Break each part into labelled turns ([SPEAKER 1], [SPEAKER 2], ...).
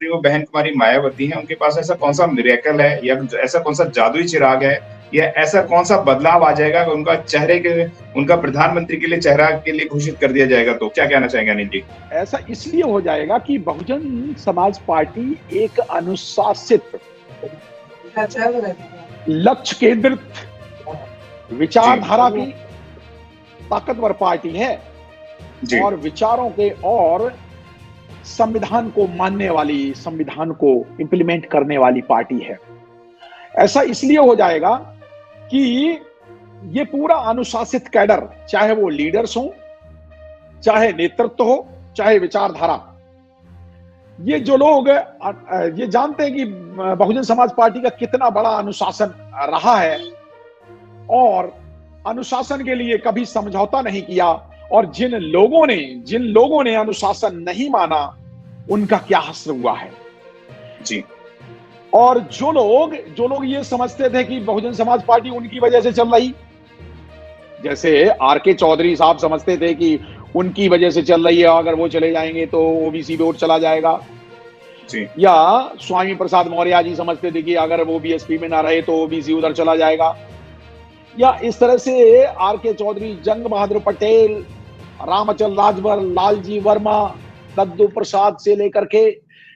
[SPEAKER 1] वो बहन कुमारी मायावती हैं, उनके पास ऐसा कौन-सा मिरेकल है या ऐसा कौन-सा जादुई चिराग है या ऐसा कौन-सा बदलाव आ जाएगा कि उनका प्रधानमंत्री के लिए चेहरा के लिए घोषित कर दिया जाएगा तो? क्या कहना चाहेंगे अनिल जी?
[SPEAKER 2] ऐसा इसलिए हो जाएगा कि बहुजन समाज पार्टी एक अनुशासित, लक्ष्य केंद्रित
[SPEAKER 1] जी,
[SPEAKER 2] विचारधारा की ताकतवर पार्टी है
[SPEAKER 1] जी,
[SPEAKER 2] और विचारों के और संविधान को मानने वाली, संविधान को इंप्लीमेंट करने वाली पार्टी है। ऐसा इसलिए हो जाएगा कि ये पूरा अनुशासित कैडर, चाहे वो लीडर्स हो, चाहे नेतृत्व हो, चाहे विचारधारा, ये जो लोग ये जानते हैं कि बहुजन समाज पार्टी का कितना बड़ा अनुशासन रहा है और अनुशासन के लिए कभी समझौता नहीं किया, और जिन लोगों ने अनुशासन नहीं माना उनका क्या हश्र हुआ है।
[SPEAKER 1] जी,
[SPEAKER 2] और जो लोग ये समझते थे कि बहुजन समाज पार्टी उनकी वजह से चल रही, जैसे आर के चौधरी साहब समझते थे कि उनकी वजह से चल रही है, अगर वो चले जाएंगे तो ओबीसी वोट चला जाएगा,
[SPEAKER 1] जी,
[SPEAKER 2] या स्वामी प्रसाद मौर्य जी समझते थे कि अगर वो बीएसपी में ना रहे तो ओबीसी उधर चला जाएगा, या इस तरह से आर के चौधरी, जंग बहादुर पटेल, रामचंद्र राजभर, लालजी वर्मा, दद्दू प्रसाद से लेकर के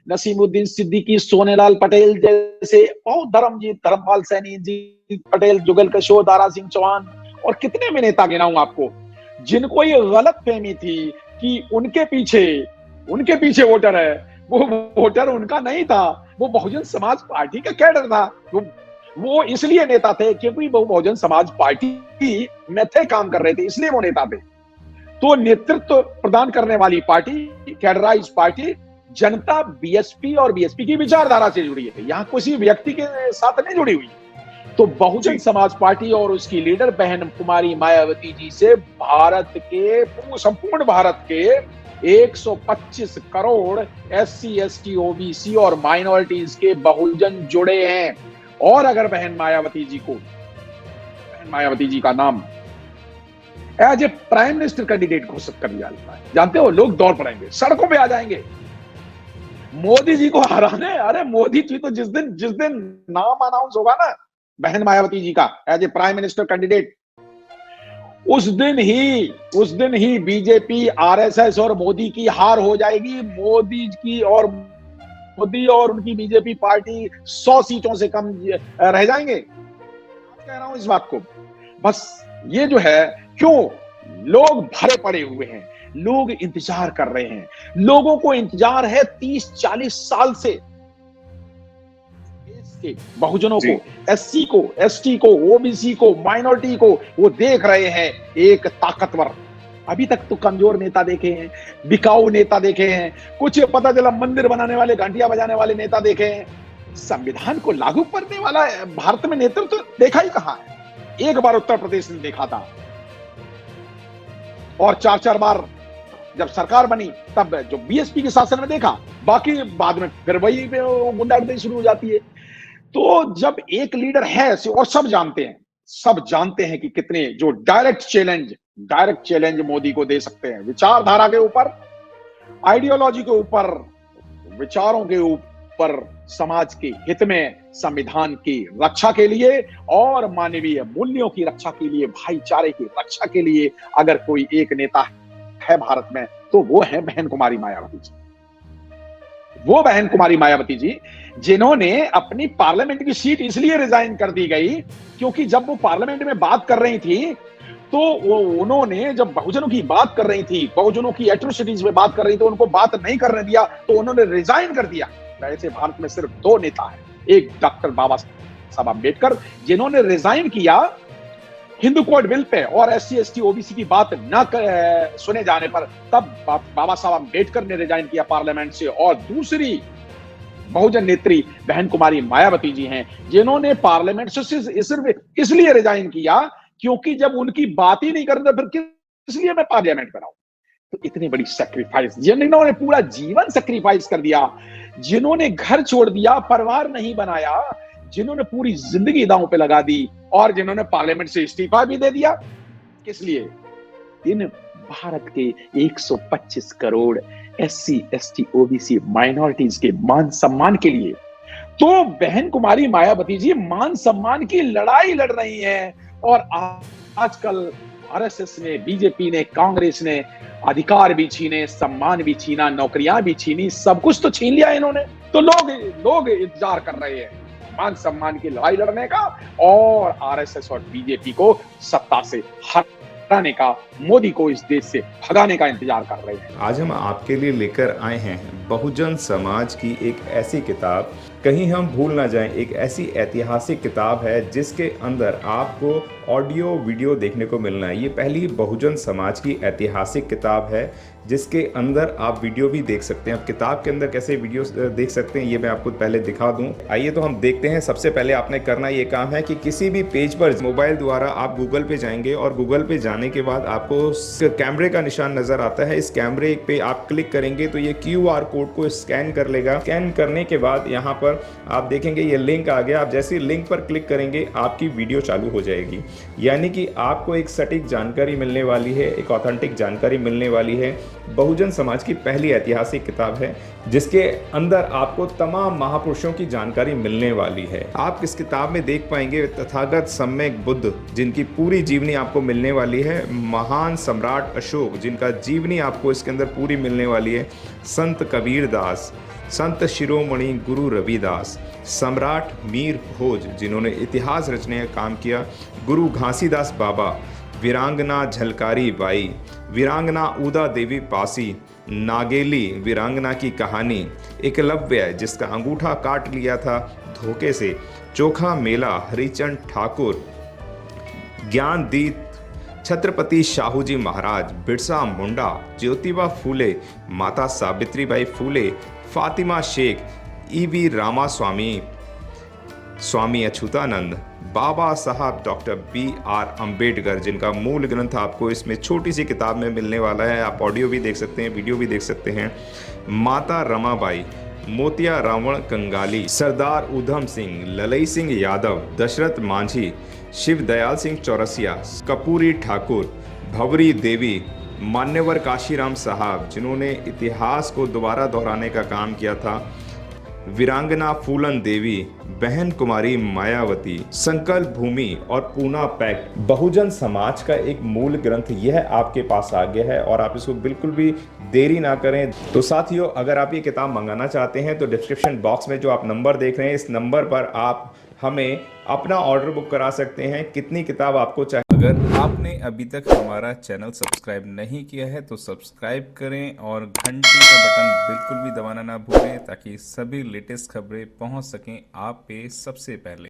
[SPEAKER 2] नसीमुद्दीन सिद्दीकी, सोनेलाल पटेल जैसे, और धर्मपाल सैनी जी पटेल, जुगल किशोर, दारा सिंह चौहान, और कितने में नेता गिनाऊं आपको, जिनको ये गलत फहमी थी कि उनके पीछे वोटर है, वो वोटर उनका नहीं था, वो बहुजन समाज पार्टी का कैडर था। वो इसलिए नेता थे क्योंकि वो बहुजन समाज पार्टी में थे, काम कर रहे थे, इसलिए वो नेता थे। तो नेतृत्व प्रदान करने वाली पार्टी, कैडराइज पार्टी, जनता बीएसपी और बीएसपी की विचारधारा से जुड़ी है, यहां किसी व्यक्ति के साथ नहीं जुड़ी हुई। तो बहुजन
[SPEAKER 1] जी,
[SPEAKER 2] समाज पार्टी और उसकी लीडर बहन कुमारी मायावती जी से संपूर्ण भारत के 125 करोड़ एससी, एसटी, ओबीसी और माइनॉरिटीज के बहुजन जुड़े हैं। और अगर बहन मायावती जी का नाम as a prime minister candidate घोषित कर दिया जाता है, जानते हो लोग दौड़ पड़ेंगे, सड़कों पे आ जाएंगे मोदी जी को हराने। अरे मोदी जी तो जिस दिन नाम अनाउंस होगा ना बहन मायावती जी का as a prime minister candidate, उस दिन ही बीजेपी, आरएसएस और मोदी की हार हो जाएगी। मोदी और उनकी बीजेपी पार्टी 100 सीटों से कम रह जाएंगे। कह रहा हूं इस बात को, बस ये जो है, क्यों लोग भरे पड़े हुए हैं, लोग इंतजार कर रहे हैं, लोगों को इंतजार है 30-40 साल से, के बहुजनों को,
[SPEAKER 1] जी,
[SPEAKER 2] एससी को, एसटी को, ओबीसी को, माइनॉरिटी को, वो देख रहे हैं एक ताकतवर। अभी तक तो कमजोर नेता देखे हैं, बिकाऊ नेता देखे हैं, कुछ पता चला मंदिर बनाने वाले, घंटियां बजाने वाले नेता देखे हैं। संविधान को लागू करने वाला भारत में नेतृत्व तो देखा ही कहां है। एक बार उत्तर प्रदेश ने देखा था, और 4-4 बार जब सरकार बनी तब जो बीएसपी के शासन में देखा, बाकी बाद में फिर वही गुंडागर्दी शुरू हो जाती है। तो जब एक लीडर है, और सब जानते हैं कि कितने जो डायरेक्ट चैलेंज मोदी को दे सकते हैं, विचारधारा के ऊपर, आइडियोलॉजी के ऊपर, विचारों के ऊपर, समाज के हित में, संविधान की रक्षा के लिए और मानवीय मूल्यों की रक्षा के लिए, भाईचारे की रक्षा के लिए अगर कोई एक नेता है भारत में तो वो है बहन कुमारी मायावती जी। वो बहन कुमारी मायावती जी जिन्होंने अपनी पार्लियामेंट की सीट इसलिए रिजाइन कर दी गई क्योंकि जब वो पार्लियामेंट में बात कर रही थी, तो उन्होंने जब बहुजनों की बात कर रही थी, बहुजनों की एट्रोसिटीज में बात कर रही थी, तो उनको बात नहीं करने दिया, तो उन्होंने रिजाइन कर दिया। वैसे भारत में सिर्फ 2 नेता हैं, एक डॉक्टर बाबा साहब अम्बेडकर जिन्होंने रिजाइन किया हिंदू कोड बिल पे और एससी, एसटी, ओबीसी की बात न सुने जाने पर, तब बाबा साहब अम्बेडकर ने रिजाइन किया पार्लियामेंट से, और दूसरी बहुजन नेत्री बहन कुमारी मायावती जी हैं जिन्होंने पार्लियामेंट से सिर्फ इसलिए रिजाइन किया क्योंकि जब उनकी बात ही नहीं करते फिर किस लिए मैं पार्लियामेंट में आऊं। तो इतनी बड़ी सेक्रीफाइस, जिन्होंने पूरा जीवन सेक्रीफाइस कर दिया, जिन्होंने घर छोड़ दिया, परिवार नहीं बनाया, जिन्होंने पूरी जिंदगी दांव पे लगा दी, और जिन्होंने पार्लियामेंट से इस्तीफा भी दे दिया, किस लिए? इन भारत के 125 crore SC, ST, OBC minorities के मान सम्मान के लिए। तो बहन कुमारी मायावती जी मान सम्मान की लड़ाई लड़ रही हैं और आजकल आरएसएस ने, बीजेपी ने, कांग्रेस ने अधिकार भी छीने, सम्मान भी छीना, नौकरियां भी छीनी, सब कुछ तो छीन लिया इन्होंने। तो लोग इंतजार कर रहे हैं मान सम्मान की लड़ाई लड़ने का और आरएसएस और बीजेपी को सत्ता से हटाने का, मोदी को इस देश से भगाने का इंतजार कर रहे हैं।
[SPEAKER 3] आज हम आपके लिए लेकर आए हैं बहुजन समाज की एक ऐसी किताब, कहीं हम भूल ना जाएं, एक ऐसी ऐतिहासिक किताब है जिसके अंदर आपको ऑडियो वीडियो देखने को मिलना है। ये पहली बहुजन समाज की ऐतिहासिक किताब है जिसके अंदर आप वीडियो भी देख सकते हैं। अब किताब के अंदर कैसे वीडियो देख सकते हैं ये मैं आपको पहले दिखा दूं। आइए तो हम देखते हैं। सबसे पहले आपने करना ये काम है कि किसी भी पेज पर मोबाइल द्वारा आप गूगल पे जाएंगे और गूगल पे जाने के बाद आपको कैमरे का निशान नजर आता है। इस कैमरे पे आप क्लिक करेंगे तो ये QR कोड को स्कैन कर लेगा। स्कैन करने के बाद यहाँ पर आप देखेंगे ये लिंक आ गया। आप जैसे लिंक पर क्लिक करेंगे आपकी वीडियो चालू हो जाएगी, यानी कि आपको एक सटीक जानकारी मिलने वाली है, एक ऑथेंटिक जानकारी मिलने वाली है। बहुजन समाज की पहली ऐतिहासिक किताब है जिसके अंदर आपको तमाम महापुरुषों की जानकारी मिलने वाली है। आप इस किताब में देख पाएंगे तथागत सम्यक बुद्ध जिनकी पूरी जीवनी आपको मिलने वाली है, महान सम्राट अशोक जिनका जीवनी आपको इसके अंदर पूरी मिलने वाली है, संत कबीर दास, संत शिरोमणि गुरु रविदास, सम्राट मीर भोज जिन्होंने इतिहास रचने का काम किया, गुरु घासीदास बाबा, वीरांगना झलकारी बाई, वीरांगना उदा देवी पासी, नागेली वीरांगना की कहानी, एकलव्य जिसका अंगूठा काट लिया था धोखे से, चोखा मेला हरिचंद ठाकुर, ज्ञानदीप छत्रपति शाहूजी महाराज, बिरसा मुंडा, ज्योतिबा फूले, माता सावित्रीबाई फूले, फातिमा शेख, EV रामास्वामी, स्वामी अच्युतानंद, बाबा साहब डॉक्टर BR अम्बेडकर जिनका मूल ग्रंथ आपको इसमें छोटी सी किताब में मिलने वाला है। आप ऑडियो भी देख सकते हैं, वीडियो भी देख सकते हैं। माता रमाबाई, मोतिया रावण कंगाली, सरदार उधम सिंह, ललई सिंह यादव, दशरथ मांझी, शिव दयाल सिंह चौरसिया, कपूरी ठाकुर, भवरी देवी, मान्यवर काशीराम साहब जिन्होंने इतिहास को दोबारा दोहराने का काम किया था, वीरांगना फूलन देवी, बहन कुमारी मायावती, संकल्प भूमि और पूना पैक्ट। बहुजन समाज का एक मूल ग्रंथ यह आपके पास आ गया है और आप इसको बिल्कुल भी देरी ना करें। तो साथियों, अगर आप ये किताब मंगाना चाहते हैं तो डिस्क्रिप्शन बॉक्स में जो आप नंबर देख रहे हैं इस नंबर पर आप हमें अपना ऑर्डर बुक करा सकते हैं। कितनी किताब आपको चाहिए।
[SPEAKER 4] अगर आपने अभी तक हमारा चैनल सब्सक्राइब नहीं किया है तो सब्सक्राइब करें और घंटी का बटन बिल्कुल भी दबाना ना भूलें ताकि सभी लेटेस्ट खबरें पहुंच सकें आप पे सबसे पहले।